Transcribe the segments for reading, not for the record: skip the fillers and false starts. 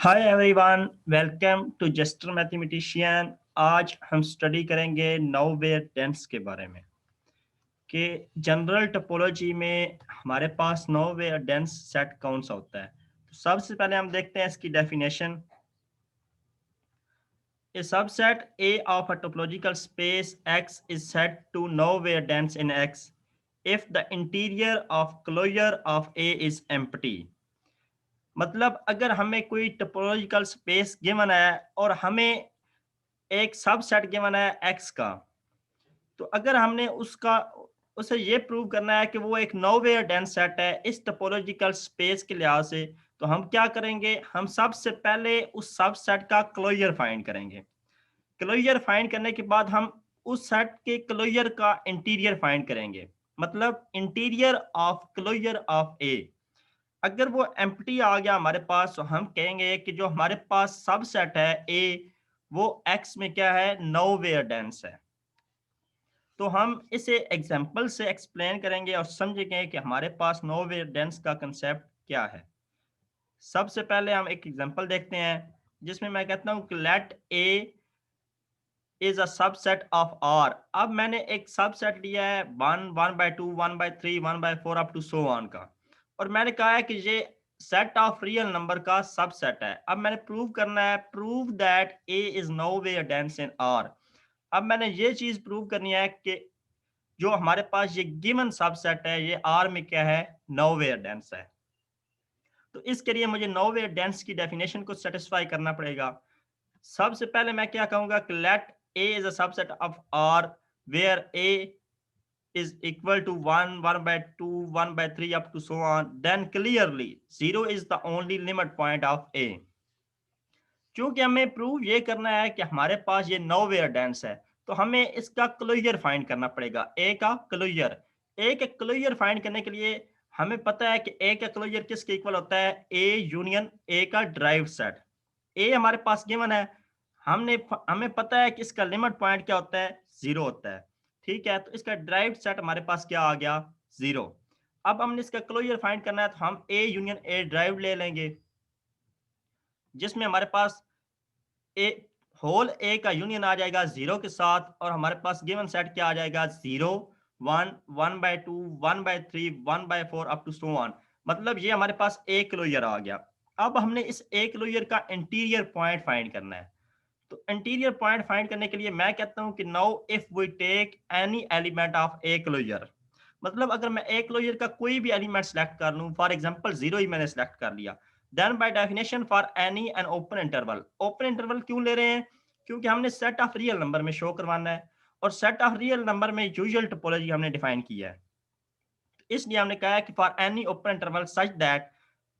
Hi everyone, welcome to jester mathematician. आज हम study करेंगे नोवेयर डेंस के बारे में कि जनरल टोपोलॉजी में हमारे पास नोवेयर डेंस सेट कौन सा होता है। तो सबसे पहले हम देखते हैं इसकी definition. A subset A of a topological space X is said to nowhere dense in X if the interior of closure of A is empty। मतलब अगर हमें कोई टोपोलॉजिकल स्पेस गिवन है और हमें एक सबसेट गिवन है एक्स का, तो अगर हमने उसका उसे ये प्रूव करना है कि वो एक नोवेयर डेंस सेट है इस टोपोलॉजिकल स्पेस के लिहाज से, तो हम क्या करेंगे, हम सबसे पहले उस सबसेट का क्लोजर फाइंड करेंगे। क्लोजर फाइंड करने के बाद हम उस सेट के क्लोजर का इंटीरियर फाइंड करेंगे, मतलब इंटीरियर ऑफ क्लोजर ऑफ ए। अगर वो एम्प्टी आ गया हमारे पास, तो हम कहेंगे कि जो हमारे पास सबसेट है ए, वो एक्स में क्या है, नोवेयर डेंस है। तो हम इसे एग्जाम्पल से एक्सप्लेन करेंगे और समझेंगे कि हमारे पास नोवेयर डेंस का कंसेप्ट क्या है। सबसे पहले हम एक एग्जाम्पल देखते हैं जिसमें मैं कहता हूं कि let A is a subset of R. अब मैंने एक सबसेट लिया है 1/2, 1/3, 1/4 अप टू सो ऑन का, और मैंने कहा है कि ये सेट ऑफ रियल नंबर का सबसेट है। अब मैंने प्रूव करना है, prove that A is nowhere dense in R. अब मैंने ये चीज प्रूव करनी है कि जो हमारे पास ये गिवन सबसेट है ये आर में क्या है, नोवेयर डेंस है। तो इसके लिए मुझे नोवेयर डेंस की डेफिनेशन को सेटिस्फाई करना पड़ेगा। सबसे पहले मैं क्या कहूंगा कि let A is a subset of R where A is equal to 1, 1/2, 1/3 up to so on, then clearly 0 is the only limit point of A। क्योंकि हमें प्रूव ये करना है कि हमारे पास ये नोवेयर डेंस है, तो हमें इसका क्लोजर फाइंड करना पड़ेगा, ए का क्लोजर। ए के क्लोजर फाइंड करने के लिए हमें पता है कि ए का क्लोजर किसके इक्वल होता है, ए यूनियन ए का ड्राइव सेट। ए हमारे पास गिवन है, हमें पता है कि इसका लिमिट पॉइंट क्या होता है, जीरो होता है। ठीक है, तो इसका ड्राइव सेट हमारे पास क्या आ गया, जीरो। अब हमने इसका क्लोजर फाइंड करना है, तो हम ए यूनियन ए ड्राइव ले लेंगे, जिसमें हमारे पास ए होल ए का यूनियन आ जाएगा जीरो के साथ, और हमारे पास गिवन सेट क्या आ जाएगा, 0, 1, 1/2, 1/3, 1/4 अप टू सो ऑन। मतलब ये हमारे पास ए क्लोजर आ गया। अब हमने इस ए क्लोजर का इंटीरियर पॉइंट फाइंड करना है। तो इंटीरियर पॉइंट फाइंड करने के लिए मैं कहता हूं कि now if we take any element of A closure, मतलब अगर मैं ए क्लोजर का कोई भी एलिमेंट सेलेक्ट कर लूं, फॉर एग्जांपल जीरो ही मैंने सेलेक्ट कर लिया, then by definition for any N open interval. Open interval क्यों ले रहे हैं, क्योंकि हमने सेट ऑफ रियल नंबर में शो करवाना है, और सेट ऑफ रियल नंबर में यूजुअल टोपोलॉजी हमने डिफाइन किया है। इसलिए हमने कहा है कि for any open interval such that,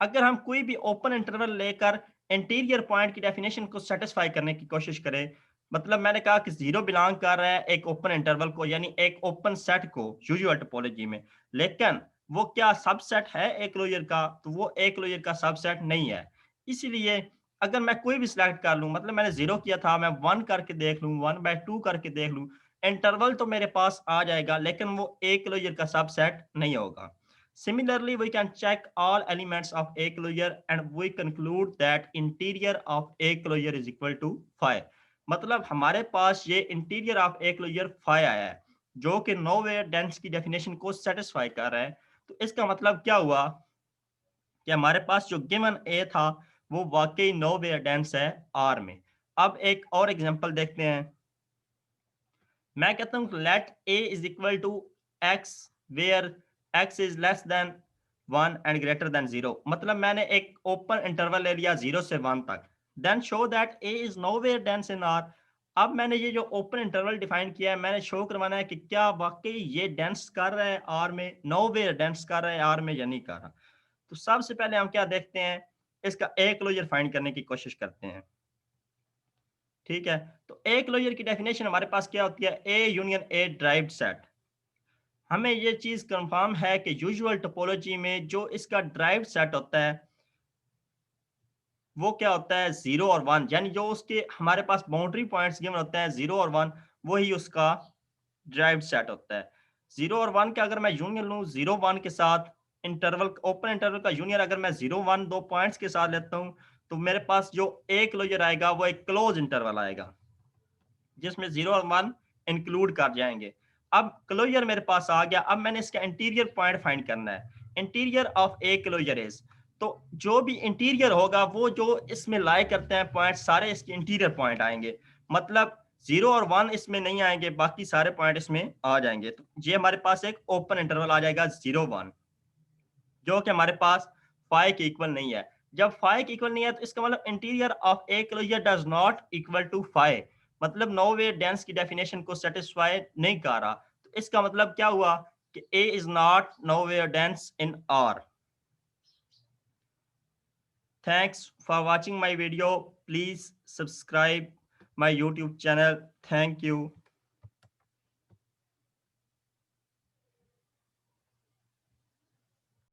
अगर हम कोई भी ओपन इंटरवल लेकर इंटीरियर पॉइंट की डेफिनेशन को सेटिस्फाई करने की कोशिश करें, मतलब मैंने कहा कि जीरो बिलोंग कर रहा है एक ओपन इंटरवल को, यानी एक ओपन सेट को यूजुअल टोपोलॉजी में, लेकिन वो क्या सबसेट है एक क्लोजर का, तो वो एक क्लोजर का सबसेट नहीं है। इसीलिए अगर मैं कोई भी सिलेक्ट कर लूं, मतलब मैंने जीरो किया था, मैं 1 करके देख लूं, 1/2 करके देख लूं, इंटरवल तो मेरे पास आ जाएगा, लेकिन वो ए क्लोजर का सबसेट नहीं होगा। Similarly, we can check all elements of A closure and we conclude that interior of A closure is equal to phi। मतलब हमारे पास ये interior of A closure phi आया है, जो कि नोवेयर डेंस की डेफिनेशन को सेटिस्फाई कर रहा है। तो इसका मतलब क्या हुआ कि हमारे पास जो गिवन ए था वो वाकई नोवेयर डेंस है आर में। अब एक और एग्जांपल देखते हैं। मैं कहता हूँ let A is equal to X where X is less than 1 and greater than 0। मतलब मैंने एक ओपन इंटरवल ले लिया 0 से 1 तक, then show that A is nowhere dense in R. अब मैंने ये जो ओपन इंटरवल डिफाइन किया है, मैंने शो करवाना है कि क्या वाकई ये डेंस कर रहा है आर में, नोवेयर डेंस कर रहा है आर में या नहीं कर रहा। तो सबसे पहले हम क्या देखते हैं, इसका ए क्लोजर फाइंड करने की कोशिश करते हैं। ठीक है, तो ए क्लोजर की डेफिनेशन हमारे पास क्या होती है, A union A derived set. हमें ये चीज कंफर्म है कि यूजुअल टोपोलॉजी में जो इसका ड्राइव्ड सेट होता है वो क्या होता है, 0 और 1, यानी जो उसके हमारे पास बाउंड्री पॉइंट्स गिवन होते हैं 0 और 1, वही उसका ड्राइव्ड सेट होता है। 0 और 1 का अगर मैं यूनियन लूं 0, 1 के साथ, इंटरवल ओपन इंटरवल का यूनियन अगर मैं 0, 1 दो पॉइंट्स के साथ लेता हूं, तो मेरे पास जो ए क्लोजर आएगा वो एक क्लोज इंटरवल आएगा जिसमें 0 और 1 इंक्लूड कर जाएंगे। अब क्लोजर मेरे पास आ गया, अब मैंने इसका इंटीरियर पॉइंट फाइंड करना है। Interior of A closure is, तो जो भी इंटीरियर होगा वो जो इसमें लाई करते हैं पॉइंट सारे इसके इंटीरियर पॉइंट आएंगे। मतलब 0 और 1 इसमें नहीं आएंगे, बाकी सारे पॉइंट इसमें आ जाएंगे। तो ये हमारे पास एक ओपन इंटरवल आ जाएगा 0 1, जो कि हमारे पास फाइव के इक्वल नहीं है। जब फाइव के इक्वल नहीं है तो इसका मतलब interior of A closure does not equal to five, मतलब नो वे डेंस की डेफिनेशन को सेटिस्फाई नहीं कर रहा। तो इसका मतलब क्या हुआ कि A is not nowhere dense in R. Thanks for watching my video. Please subscribe my YouTube channel. Thank you.